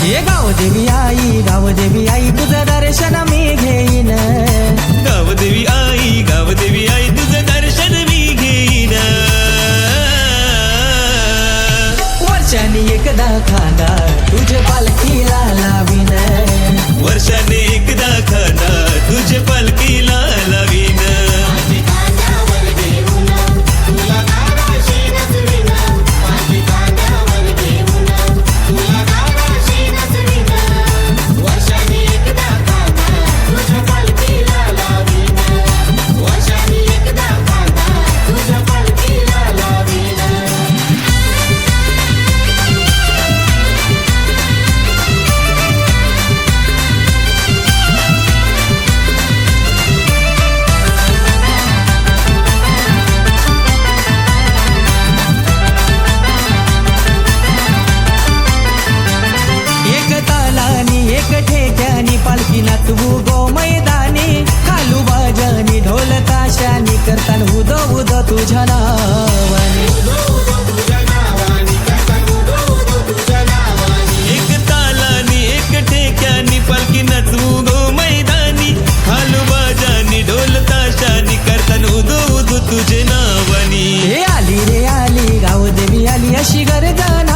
ये गावदेवी आई तुझं दर्शन मी घेईन. गावदेवी आई तुझं दर्शन मी घेईन. वर्षांनी एकदा खाना तुझ्या पालखीला लावीन. वर्षाने एकदा खाना तुझ्या पालखीला लावीन. पालखी नाचवू गो मैदानी. खालू बाजानी ढोल ताशानी करतान उदो उदो तुझ्या नावानी. एक तालानी एक ठेक्यानी पालखी नाचवू गो मैदानी. खालू बाजानी ढोल ताशानी करतान उदो उदो तुझे नावानी. हे आली रे आली गावदेवी आली अशी गर्जना